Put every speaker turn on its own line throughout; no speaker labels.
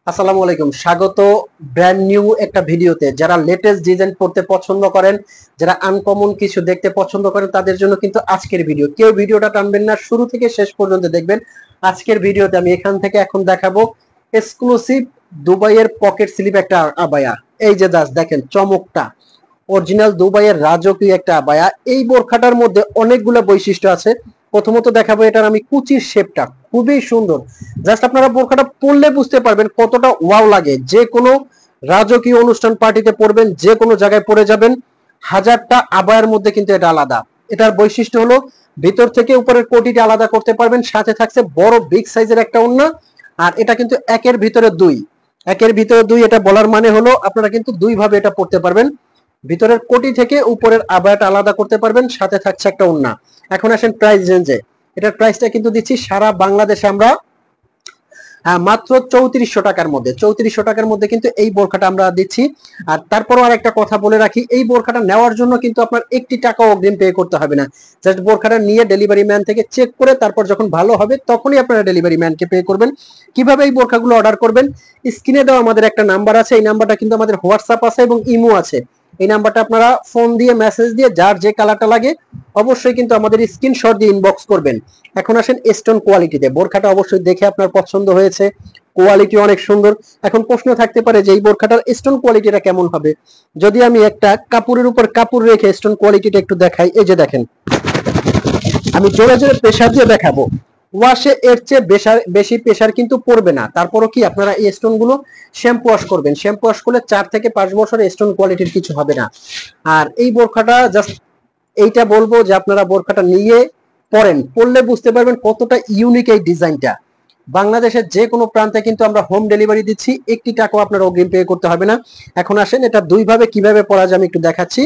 আসসালামু আলাইকুম, স্বাগত ব্র্যান্ড নিউ একটা ভিডিওতে। যারা লেটেস্ট ডিজাইন পড়তে পছন্দ করেন, যারা আনকমন কিছু দেখতে পছন্দ করেন, তাদের জন্য কিন্তু আজকের ভিডিও। কেউ ভিডিওটা টানবেন না, শুরু থেকে শেষ পর্যন্ত দেখবেন। আজকের ভিডিওতে আমি এখান থেকে এখন দেখাবো এক্সক্লুসিভ দুবাইয়ের পকেট স্লিপ একটা আবায়া। এই যে জাস্ট দেখেন চমকটা, অরিজিনাল দুবাইয়ের রাজকীয় একটা আবায়া। এই বোরখাটার মধ্যে অনেকগুলো বৈশিষ্ট্য আছে। প্রথমত দেখাবো এটার আমি কুচির শেপটা, খুবই সুন্দর। জাস্ট আপনারা বোরখাটা পরলে বুঝতে পারবেন কতটা ওয়াও লাগে। যে কোনো রাজকীয় অনুষ্ঠান পার্টিতে পরবেন, যে কোনো জায়গায় পরে যাবেন। হাজারটা আবায়ের মধ্যে কিন্তু এটা আলাদা। এটার বৈশিষ্ট্য হলো ভিতর থেকে উপরের কোটিটা আলাদা করতে পারবেন, সাথে থাকছে বড় বিগ সাইজের একটা ওড়না। আর এটা কিন্তু একের ভিতরে দুই, একের ভিতরে দুই। এটা বলার মানে হলো আপনারা কিন্তু দুই ভাবে এটা পড়তে পারবেন। ভিতরের কোটি থেকে উপরের আবায়াটা আলাদা করতে পারবেন, সাথে থাকছে একটা ওড়না। এখন আসেন প্রাইস রেঞ্জে। এটার প্রাইসটা কিন্তু দিচ্ছি সারা বাংলাদেশে আমরা মাত্র 3400 টাকার মধ্যে। 3400 টাকার মধ্যে কিন্তু এই বোরখাটা আমরা দিচ্ছি। আর তারপরও আর একটা কথা বলে রাখি, এই বোরখাটা নেওয়ার জন্য কিন্তু আপনার একটি টাকা অগ্রিম পে করতে হবে না। জাস্ট বোরখাটা নিয়ে ডেলিভারি ম্যান থেকে চেক করে তারপর যখন ভালো হবে তখনই আপনারা ডেলিভারি ম্যানকে পে করবেন। কিভাবে এই বোরখাগুলো অর্ডার করবেন? স্ক্রিনে দেওয়া আমাদের একটা নাম্বার আছে, এই নাম্বারটা কিন্তু আমাদের হোয়াটসঅ্যাপ আছে এবং ইমো আছে। এই নাম্বারটা আপনারা ফোন দিয়ে মেসেজ দিয়ে যার যে কালারটা লাগে অবশ্যই কিন্তু আমাদের স্ক্রিনশট দিয়ে ইনবক্স করবেন। এখন আসেন স্টোন কোয়ালিটিতে। বোরখাটা অবশ্যই দেখে আপনার পছন্দ হয়েছে, কোয়ালিটি অনেক সুন্দর। এখন প্রশ্ন থাকতে পারে যে এই বোরখাটার স্টোন কোয়ালিটিটা কেমন হবে। যদি আমি একটা কাপড়ের উপর কাপড় রেখে স্টোন কোয়ালিটিটা একটু দেখাই, এই যে দেখেন, আমি জোরে জোরে প্রেসার দিয়ে দেখাবো। ওয়াশে এর চেয়ে বেশি প্রেসার কিন্তু পড়বে না। তারপরও কি আপনারা এই স্টোন গুলো শ্যাম্পু ওয়াশ করবেন। শ্যাম্পু ওয়াশ করলে 4 থেকে 5 বছর স্টোন কোয়ালিটির কিছু হবে না। আর এই বোরখাটা জাস্ট এইটা বলবো যে আপনারা বোরখাটা নিয়ে পরেন, পরলে বুঝতে পারবেন কতটা ইউনিক এই ডিজাইনটা। বাংলাদেশের যে কোনো প্রান্তে কিন্তু আমরা হোম ডেলিভারি দিচ্ছি, একটি টাকাও আপনার অগ্রিম পে করতে হবে না। এখন আসেন এটা দুই ভাবে কিভাবে পরা যায় আমি একটু দেখাচ্ছি।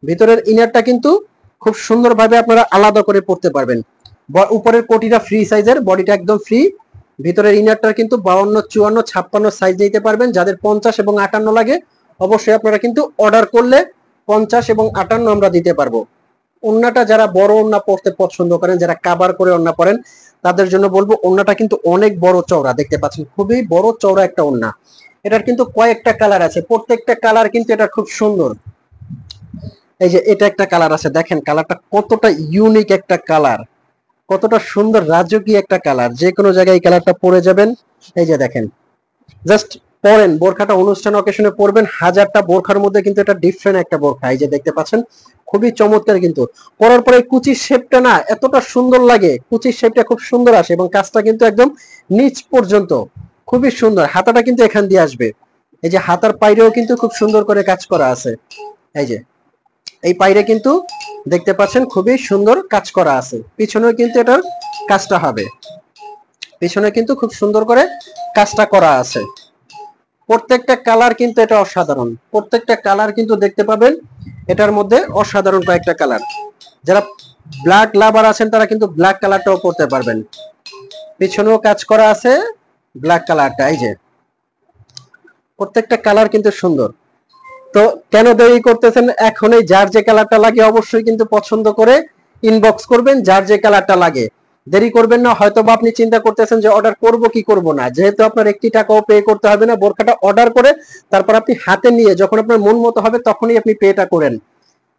ভিতরের ইনারটা কিন্তু খুব সুন্দরভাবে আপনারা আলাদা করে পড়তে পারবেন। উপরের কোটিটা ফ্রি সাইজের, বডিটা একদম ফ্রি। ভিতরের ইনারটা কিন্তু 52, 54, 56 সাইজ নিতে পারবেন। যাদের 50 এবং 58 লাগে অবশ্যই আপনারা কিন্তু অর্ডার করলে 50 এবং 58 আমরা দিতে পারবো। ওন্নাটা যারা বড় ওন্না পড়তে পছন্দ করেন, যারা কাভার করে ওন্না পরেন, তাদের জন্য বলবো ওন্নাটা কিন্তু অনেক বড় চওড়া, দেখতে পাচ্ছেন খুবই বড় চওড়া একটা ওন্না। এটার কিন্তু কয়েকটা কালার আছে, প্রত্যেকটা কালার কিন্তু এটা খুব সুন্দর। এই যে এটা একটা কালার আছে, দেখেন কালারটা কতটা ইউনিক একটা কালার, কতটা সুন্দর রাজকীয় একটা কালার। যে কোনো জায়গায় এই কালারটা পরে যাবেন। এই যে দেখেন, জাস্ট পরেন বোরখাটা, অনুষ্ঠান অকেশনে পরবেন। হাজারটা বোরখার মধ্যে কিন্তু এটা ডিফারেন্ট একটা বোরখা। এই যে দেখতে পাচ্ছেন খুবই চমৎকার। কিন্তু পরার পরে কুচির শেপটা না এতটা সুন্দর লাগে, কুচির শেপটা খুব সুন্দর আসে এবং কাজটা কিন্তু একদম নিচ পর্যন্ত খুবই সুন্দর। হাতাটা কিন্তু এখান দিয়ে আসবে। এই যে হাতার পাইরেও কিন্তু খুব সুন্দর করে কাজ করা আছে। এই যে এই পাইরে কিন্তু দেখতে পাচ্ছেন খুবই সুন্দর কাজ করা আছে। পিছনেও কিন্তু এটার কাজটা হবে, পিছনে কিন্তু খুব সুন্দর করে কাজটা করা আছে। প্রত্যেকটা কালার কিন্তু এটা অসাধারণ, প্রত্যেকটা কালার কিন্তু দেখতে পাবেন এটার মধ্যে অসাধারণ কয়েকটা কালার। যারা ব্ল্যাক লাভার আছেন তারা কিন্তু ব্ল্যাক কালারটাও পড়তে পারবেন। পিছনেও কাজ করা আছে ব্ল্যাক কালারটা। এই যে প্রত্যেকটা কালার কিন্তু সুন্দর। তো কেন দেরি করতেছেন? এখনই যার যে কালারটা লাগে অবশ্যই কিন্তু পছন্দ করে ইনবক্স করবেন, যার যে কালারটা লাগে। দেরি করবেন না। হয়তো বা আপনি চিন্তা করতেছেন যে অর্ডার করব কি করব না, যেহেতু আপনার একটি টাকাও পে করতে হবে না। বোরখাটা অর্ডার করে তারপর আপনি হাতে নিয়ে যখন আপনার মন মতো হবে তখনই আপনি পেটা করেন।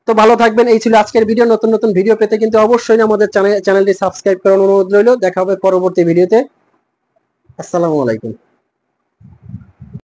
তো ভালো থাকবেন। এই ছিল আজকের ভিডিও। নতুন নতুন ভিডিও পেতে কিন্তু অবশ্যই আমাদের চ্যানেলটি সাবস্ক্রাইব করার অনুরোধ রইল। দেখা হবে পরবর্তী ভিডিওতে। আসসালামু আলাইকুম।